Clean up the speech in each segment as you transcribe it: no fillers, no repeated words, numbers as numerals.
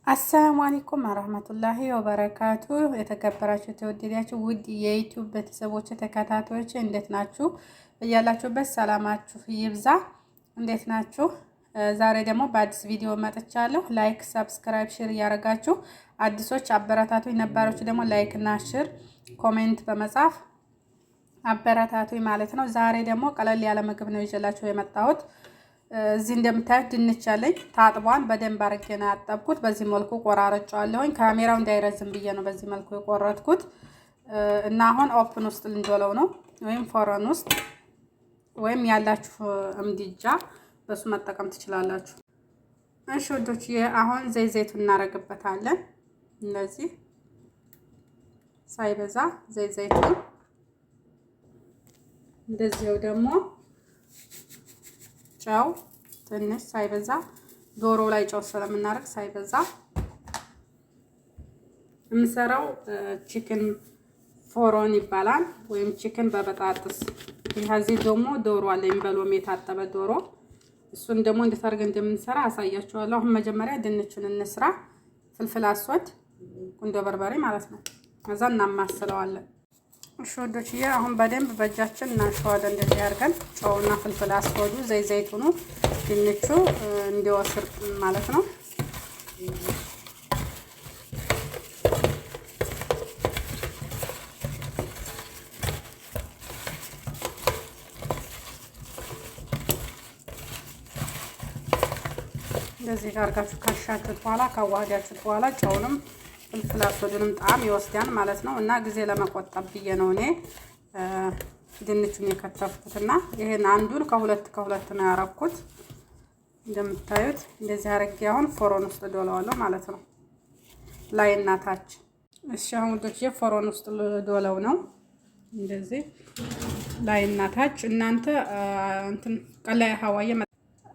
አሰላሙ አለይኩም ወራህመቱላሂ ወበረካቱ። የተከበራችሁ ተወደዳችሁ ውድ የዩቲዩብ ቤተሰቦች ተከታታዮች እንዴት ናችሁ? እያላችሁበት ሰላማችሁ ይብዛ። እንዴት ናችሁ? ዛሬ ደግሞ በአዲስ ቪዲዮ መጥቻለሁ። ላይክ፣ ሰብስክራይብ፣ ሼር እያደረጋችሁ አዲሶች አበረታቱኝ፣ ነባሮች ደግሞ ላይክ እና ሼር ኮሜንት በመጻፍ አበረታቱኝ ማለት ነው። ዛሬ ደግሞ ቀለል ያለ ምግብ ነው ይዤላችሁ የመጣሁት። እዚህ እንደምታዩት ድንች አለኝ። ታጥቧን በደንብ አድርጌ ነው ያጠብኩት። በዚህ መልኩ ቆራርጬዋለሁኝ። ካሜራው እንዳይረዝም ብዬ ነው በዚህ መልኩ የቆረጥኩት እና አሁን ኦፕን ውስጥ ልንዶለው ነው፣ ወይም ፎረን ውስጥ ወይም ያላችሁ እምድጃ በሱ መጠቀም ትችላላችሁ። እሺ ወዶች፣ አሁን ዘይቱን እናደርግበታለን። እንደዚህ ሳይበዛ ዘይቱን እንደዚህው ደግሞ ጨው ትንሽ ሳይበዛ፣ ዶሮ ላይ ጨው ስለምናደርግ ሳይበዛ። የምሰራው ቺክን ፎሮን ይባላል ወይም ቺክን በበጣጥስ። ይሄዚህ ደግሞ ዶሮ አለኝ በሎሚ የታጠበ ዶሮ። እሱን ደግሞ እንዴት አድርገን እንደምንሰራ አሳያችኋለሁ። አሁን መጀመሪያ ድንቹን እንስራ። ፍልፍል አስወድ፣ ቁንዶ በርበሬ ማለት ነው። ከዛ እናማስለዋለን። እሺ ወዶችዬ፣ አሁን በደንብ በእጃችን እናሸዋለን። እንደዚህ አድርገን ጨውና ፍልፍል አስወዱ ዘይቱኑ ድንቹ እንዲወስር ማለት ነው። እንደዚህ አድርጋችሁ ካሻችሁት በኋላ ካዋሃዳችሁት በኋላ ጨውንም ፍልፍል አስወዱንም ጣዕም ይወስዳል ማለት ነው። እና ጊዜ ለመቆጠብ ብዬ ነው እኔ ድንቹን የከተፍኩትና ይሄን አንዱን ከሁለት ነው ያረኩት። እንደምታዩት እንደዚህ አድርጌ አሁን ፎሮን ውስጥ ዶለዋለሁ ማለት ነው፣ ላይና ታች። እሺ አሁን ወዶች ፎሮን ውስጥ ዶለው ነው እንደዚህ ላይና ታች። እናንተ እንትን ቀላይ ሀዋዬ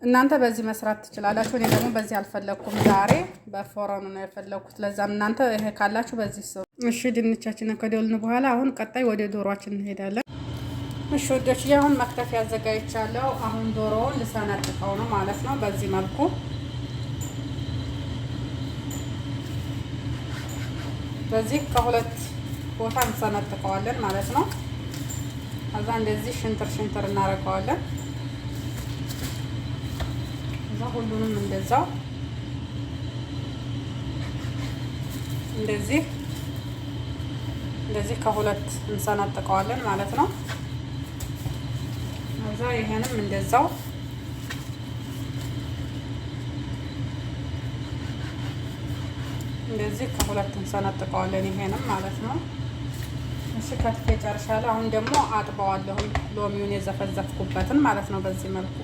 እናንተ በዚህ መስራት ትችላላችሁ። እኔ ደግሞ በዚህ አልፈለኩም፣ ዛሬ በፎረኑ ነው የፈለኩት። ለዛም እናንተ ይሄ ካላችሁ በዚህ ሰው። እሺ ድንቻችንን ከዶልን በኋላ አሁን ቀጣይ ወደ ዶሮአችን እንሄዳለን። እሺ ወዶች አሁን መክተፍ ያዘጋጅቻለሁ። አሁን ዶሮውን ልሰነጥቀው ነው ማለት ነው። በዚህ መልኩ በዚህ ከሁለት ቦታ እንሰነጥቀዋለን ማለት ነው። ከዛ እንደዚህ ሽንትር እናደርገዋለን። ሁሉንም እንደዛው እንደዚህ ከሁለት እንሰነጥቀዋለን ማለት ነው። ከዛ ይሄንም እንደዛው እንደዚህ ከሁለት እንሰነጥቀዋለን ይሄንም ማለት ነው። እሺ ከትፌ ጨርሻለሁ። አሁን ደግሞ አጥበዋለሁ ሎሚውን የዘፈዘፍኩበትን ማለት ነው። በዚህ መልኩ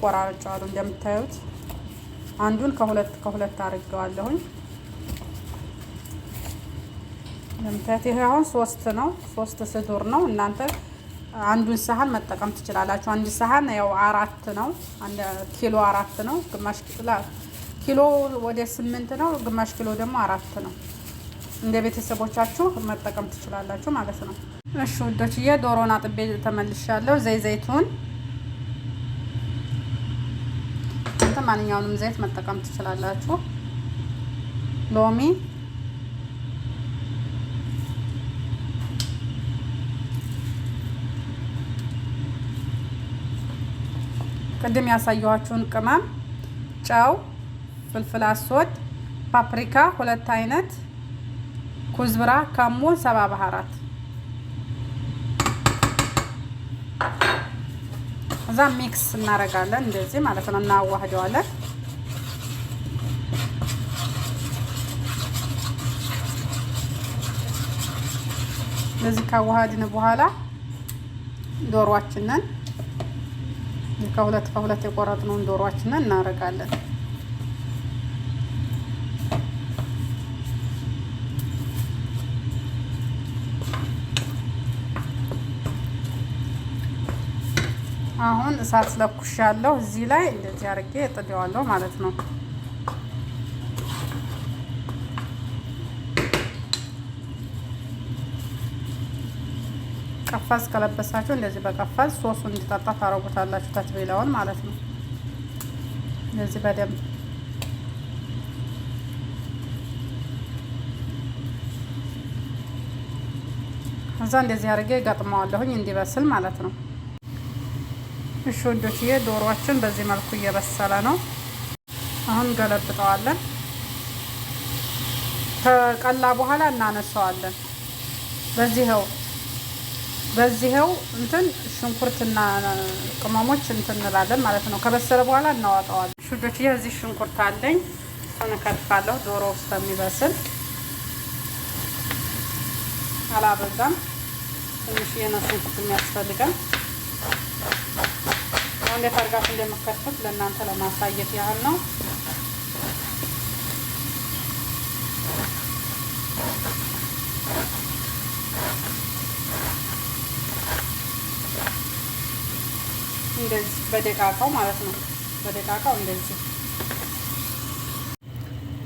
ቆራርጬዋለሁ። እንደምታዩት አንዱን ከሁለት አድርጌዋለሁኝ። እንደምታዩት ይሄ አሁን ሶስት ስዱር ነው። እናንተ አንዱን ሳህን መጠቀም ትችላላችሁ። አንድ ሳህን ያው 4 ነው፣ አንድ ኪሎ 4 ነው። ግማሽ ኪሎ ወደ 8 ነው፣ ግማሽ ኪሎ ደግሞ 4 ነው። እንደ ቤተሰቦቻችሁ መጠቀም ትችላላችሁ ማለት ነው። እሺ ውዶችዬ ዶሮና ጥቤ ተመልሻለሁ። ዘይቱን ማንኛውንም ዘይት መጠቀም ትችላላችሁ። ሎሚ፣ ቅድም ያሳየኋችሁን ቅመም፣ ጨው፣ ፍልፍል አስወድ፣ ፓፕሪካ 2 አይነት፣ ኩዝብራ፣ ከሙን፣ 7 ባህራት። እዛ ሚክስ እናደርጋለን እንደዚህ ማለት ነው። እናዋህደዋለን። እንደዚህ ካዋሃድን በኋላ ዶሮአችንን ከሁለት የቆረጥነውን ዶሮአችንን እናደርጋለን። አሁን እሳት ለኩሻለሁ። እዚህ ላይ እንደዚህ አድርጌ እጥደዋለሁ ማለት ነው። ቀፋዝ ከለበሳችሁ እንደዚህ በቀፋዝ ሶሱን እንዲጠጣ ታረጉታላችሁ፣ ተትቤላውን ማለት ነው። እንደዚህ በደንብ እዛ እንደዚህ አድርጌ ገጥመዋለሁኝ እንዲበስል ማለት ነው። እሺ ወዶችዬ ዶሮአችን በዚህ መልኩ እየበሰለ ነው። አሁን ገለብጠዋለን። ከቀላ በኋላ እናነሳዋለን። በዚህው እንትን ሽንኩርትና ቅመሞች እንትን እንላለን ማለት ነው። ከበሰለ በኋላ እናወጣዋለን። እሺ ወዶችዬ እዚህ ሽንኩርት አለኝ እከትፋለሁ ዶሮ ውስጥ የሚበስል አላበዛም። ትንሽ ሽንኩርት የሚያስፈልገን እንዴት አድርጋችሁ እንደምከትፉት ለእናንተ ለማሳየት ያህል ነው። እንደዚህ በደቃቃው ማለት ነው። በደቃቃው እንደዚህ።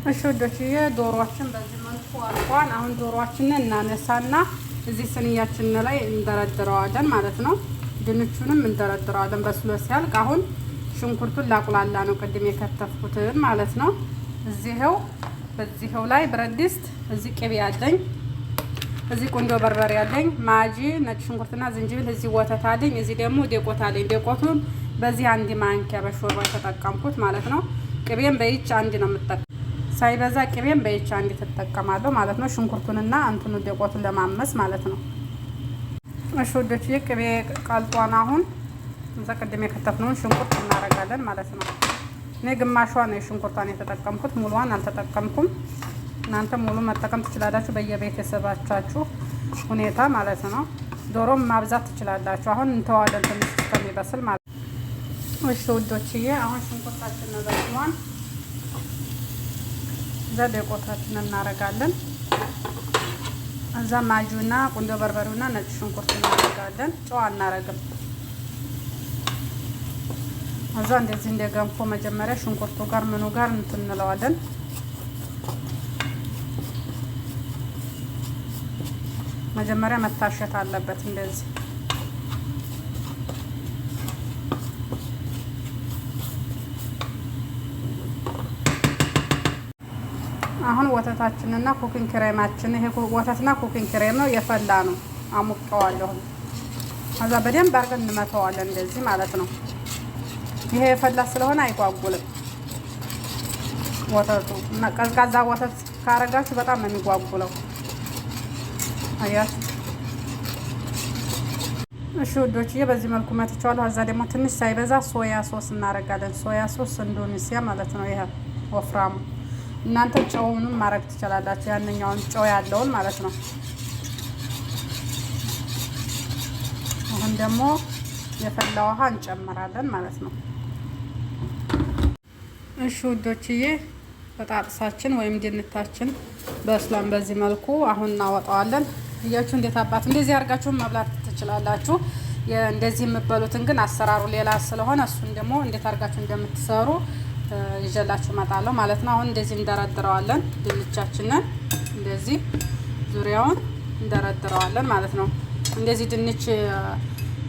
እሺ ወዶችዬ ዶሮአችን በዚህ መልኩ አልቋል። አሁን ዶሮአችንን እናነሳና እዚህ ስንያችን ላይ እንደረድረዋለን ማለት ነው። ድንቹንም እንደረድረዋለን በስሎ ሲያልቅ። አሁን ሽንኩርቱን ላቁላላ ነው ቅድም የከተፍኩትን ማለት ነው። በዚህው ላይ ብረት ድስት፣ እዚህ ቅቤ አለኝ፣ እዚህ ቁንዶ በርበሬ አለኝ፣ ማጂ፣ ነጭ ሽንኩርትና ዝንጅብል፣ እዚህ ወተት አለኝ፣ እዚህ ደግሞ ዴቆት አለኝ። ዴቆቱን በዚህ አንድ ማንኪያ በሾርባ የተጠቀምኩት ማለት ነው። ቅቤም በይች አንድ ነው የምጠቀም፣ ሳይበዛ ቅቤም በይች አንድ ተጠቀማለሁ ማለት ነው። ሽንኩርቱንና እንትኑ ዴቆቱን ለማመስ ማለት ነው። እሺ ወዶችዬ ቅቤ ቀልጧን አሁን እዛ ቅድም የከተፍነውን ሽንኩርት እናደርጋለን ማለት ነው። እኔ ግማሿን የሽንኩርቷን የተጠቀምኩት ሙሉዋን አልተጠቀምኩም። እናንተ ሙሉ መጠቀም ትችላላችሁ በየቤተሰባችሁ ሁኔታ ማለት ነው። ዶሮም ማብዛት ትችላላችሁ። አሁን እንተዋለን ትንሽ እስከሚበስል ማለት ነው። እሺ ወዶችዬ አሁን ሽንኩርታችን በስሏል። እዛ ዴቆታችንን እናደርጋለን። እዛ ማጁና ቁንዶ በርበሬውና ነጭ ሽንኩርት እናደርጋለን። ጨው አናረግም። እዛ እንደዚህ እንደገንፎ መጀመሪያ ሽንኩርቱ ጋር ምኑ ጋር እንትን እንለዋለን። መጀመሪያ መታሸት አለበት እንደዚህ። አሁን ወተታችንና ኩኪንግ ክሬማችን፣ ይሄ ወተትና ኩኪንግ ክሬም ነው የፈላ ነው። አሙቀዋለሁ። ከዛ በደንብ አድርገን እንመተዋለን እንደዚህ ማለት ነው። ይሄ የፈላ ስለሆነ አይጓጉልም ወተቱ። እና ቀዝቃዛ ወተት ካረጋችሁ በጣም ነው የሚጓጉለው። አያችሁ። እሺ ውዶችዬ በዚህ መልኩ መትቼዋለሁ። ከዛ ደግሞ ትንሽ ሳይበዛ ሶያ ሶስ እናደርጋለን። ሶያ ሶስ ኢንዶኔሲያ ማለት ነው። ይሄ ወፍራሙ። እናንተ ጨውንም ማድረግ ትችላላችሁ፣ ያንኛውን ጨው ያለውን ማለት ነው። አሁን ደግሞ የፈላ ውሃ እንጨምራለን ማለት ነው። እሺ ውዶችዬ በጣጥሳችን ወይም ድንታችን በስሏን በዚህ መልኩ አሁን እናወጣዋለን። እያችሁ እንዴት አባት እንደዚህ አድርጋችሁ መብላት ትችላላችሁ። እንደዚህ የምበሉትን ግን አሰራሩ ሌላ ስለሆነ እሱን ደግሞ እንዴት አድርጋችሁ እንደምትሰሩ ይዤላችሁ እመጣለሁ ማለት ነው። አሁን እንደዚህ እንደረድረዋለን። ድንቻችንን እንደዚህ ዙሪያውን እንደረድረዋለን ማለት ነው። እንደዚህ ድንች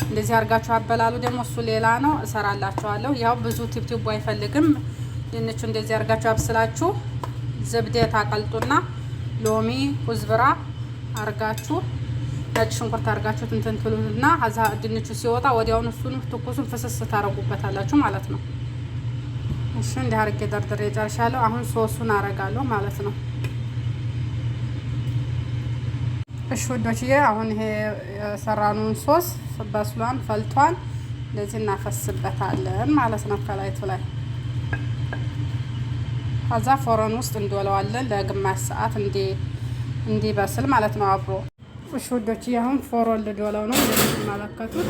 እንደዚህ አድርጋችሁ አበላሉ ደግሞ እሱ ሌላ ነው፣ እሰራላችኋለሁ። ያው ብዙ ቲፕቲቡ አይፈልግም። ድንቹ እንደዚህ አድርጋችሁ አብስላችሁ ዝብዴ ታቀልጡና ሎሚ ኩዝብራ አርጋችሁ ነጭ ሽንኩርት አርጋችሁ እንትን ትሉና አዛ ድንቹ ሲወጣ ወዲያውኑ እሱን ትኩሱን ፍስስ ታረጉበታላችሁ ማለት ነው። እሺ እንዲህ አርጌ ደርድሬ ጨርሻለሁ። አሁን ሶሱን አረጋለሁ ማለት ነው። እሺ ወዶችዬ አሁን ይሄ የሰራኑን ሶስ በስሏን ፈልቷን እንደዚህ እናፈስበታለን ማለት ነው ከላይቱ ላይ። ከዛ ፎረን ውስጥ እንዶለዋለን ለግማሽ ሰዓት እንዲበስል ማለት ነው አብሮ። እሺ ውዶችዬ አሁን ፎረን ልዶለው ነው እንደምትመለከቱት።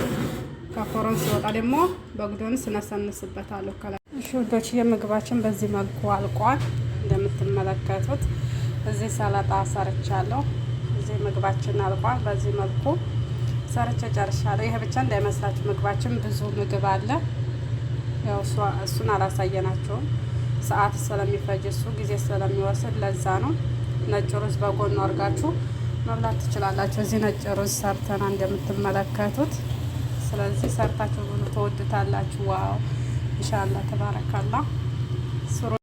ከፎረን ሲወጣ ደግሞ በግዶንስ እነሰንስበታለሁ ከላይ። እሺ ውዶችዬ ምግባችን በዚህ መልኩ አልቋል እንደምትመለከቱት። እዚህ ሰላጣ ሰርቻለሁ። እዚህ ምግባችን አልቋል። በዚህ መልኩ ሰርቼ ጨርሻለሁ። ይሄ ብቻ እንዳይመስላችሁ ምግባችን ብዙ ምግብ አለ። ያው እሱን አላሳየናቸውም ሰዓት ስለሚፈጅ እሱ ጊዜ ስለሚወስድ ለዛ ነው። ነጭ ሩዝ በጎን አድርጋችሁ መብላት ትችላላችሁ። እዚህ ነጭ ሩዝ ሰርተና እንደምትመለከቱት። ስለዚህ ሰርታችሁ ብዙ ተወዱታላችሁ። ዋው ኢንሻአላህ ተባረካላ።